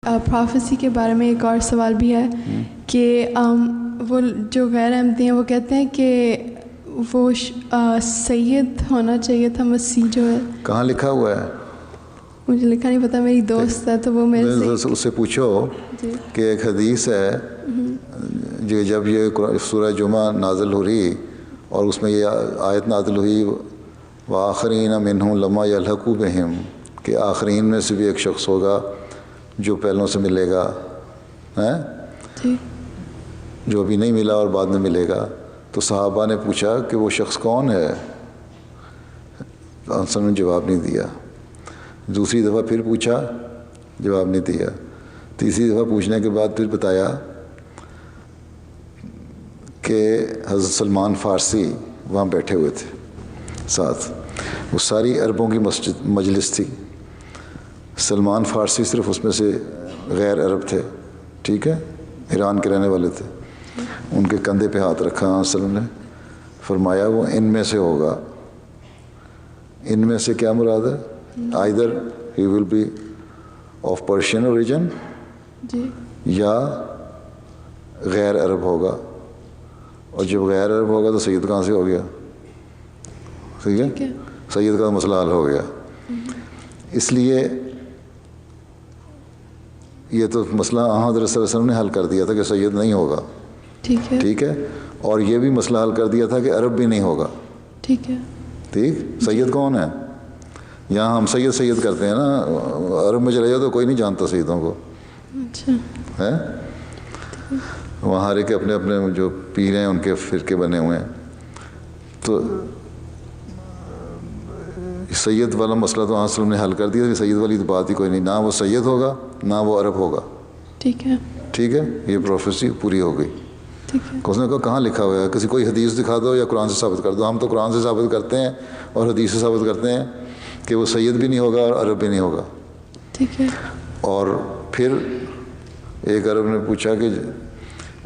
Prophecy کے بارے میں ایک اور سوال بھی ہے کہ وہ جو غیر احمدی ہیں وہ کہتے ہیں کہ وہ سید ہونا چاہیے تھا مسیح جو ہے. کہاں لکھا ہوا ہے؟ مجھے لکھا نہیں پتا، میری دوست ہے تو وہ میرے سے اس سے پوچھو کہ ایک حدیث ہے جو جب یہ سورہ جمعہ نازل ہو رہی اور اس میں یہ آیت نازل ہوئی وآخرین منہم لما یلحقوا بہم، کہ آخرین میں سے بھی ایک شخص ہوگا جو پہلوں سے ملے گا، جو ابھی نہیں ملا اور بعد میں ملے گا. تو صحابہ نے پوچھا کہ وہ شخص کون ہے؟ آنسر نے جواب نہیں دیا. دوسری دفعہ پھر پوچھا، جواب نہیں دیا. تیسری دفعہ پوچھنے کے بعد پھر بتایا کہ حضرت سلمان فارسی وہاں بیٹھے ہوئے تھے ساتھ. وہ ساری عربوں کی مجلس تھی، سلمان فارسی صرف اس میں سے غیر عرب تھے، ٹھیک ہے، ایران کے رہنے والے تھے. ان کے کندھے پہ ہاتھ رکھا وسلم نے، فرمایا وہ ان میں سے ہوگا. ان میں سے کیا مراد ہے؟ either he will be of Persian origin یا غیر عرب ہوگا. اور جب غیر عرب ہوگا تو سید کہاں سے ہو گیا؟ ٹھیک ہے، سید کا مسئلہ حل ہو گیا. اس لیے یہ تو مسئلہ حضرت صلی اللہ علیہ وسلم نے حل کر دیا تھا کہ سید نہیں ہوگا، ٹھیک ہے، اور یہ بھی مسئلہ حل کر دیا تھا کہ عرب بھی نہیں ہوگا. ٹھیک ہے، ٹھیک. سید کون ہے؟ یہاں ہم سید کرتے ہیں نا، عرب میں چلے جاؤ تو کوئی نہیں جانتا سیدوں کو. ہے وہاں ہر ایک اپنے اپنے جو پیر ہیں ان کے فرقے بنے ہوئے ہیں. تو سید والا مسئلہ تو وسلم نے حل کر دیا کہ سید والی تو بات ہی کوئی نہیں، نہ وہ سید ہوگا نہ وہ عرب ہوگا. ٹھیک ہے، یہ پروفیسی پوری ہو گئی. اس نے کہا کہاں لکھا ہوا ہے؟ کسی کوئی حدیث دکھا دو یا قرآن سے ثابت کر دو. ہم تو قرآن سے ثابت کرتے ہیں اور حدیث سے ثابت کرتے ہیں کہ وہ سید بھی نہیں ہوگا اور عرب بھی نہیں ہوگا. ٹھیک ہے. اور پھر ایک عرب نے پوچھا کہ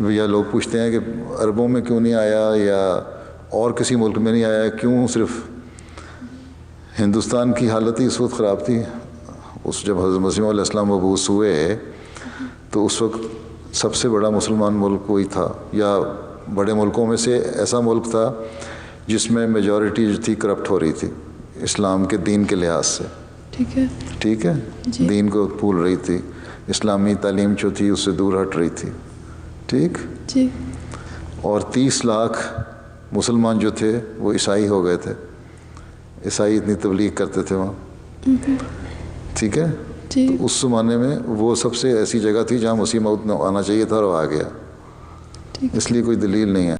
یا لوگ پوچھتے ہیں کہ عربوں میں کیوں نہیں آیا یا اور کسی ملک میں نہیں آیا، کیوں صرف ہندوستان کی حالت ہی اس وقت خراب تھی. اس جب حضرت مسیح علیہ السلام مبعوث ہوئے تو اس وقت سب سے بڑا مسلمان ملک وہی تھا، یا بڑے ملکوں میں سے ایسا ملک تھا جس میں میجورٹی جو تھی کرپٹ ہو رہی تھی اسلام کے دین کے لحاظ سے. ٹھیک ہے، دین کو بھول رہی تھی، اسلامی تعلیم جو تھی اس سے دور ہٹ رہی تھی. ٹھیک جی. اور 30 لاکھ مسلمان جو تھے وہ عیسائی ہو گئے تھے. عیسائی اتنی تبلیغ کرتے تھے وہاں. ٹھیک ہے. تو اس زمانے میں وہ سب سے ایسی جگہ تھی جہاں مسیح موعود آنا چاہیے تھا اور وہ آ گیا. اس لیے کوئی دلیل نہیں ہے.